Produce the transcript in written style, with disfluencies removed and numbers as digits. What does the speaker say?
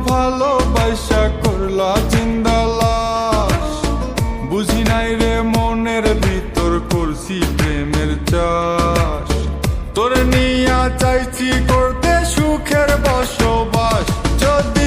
ভালোবাসা করলা জিন্দা লাশ। বুঝি নাই রে মনের ভিতর করছি প্রেমের চাষ। তোর নিয়া চাইছি করতে সুখের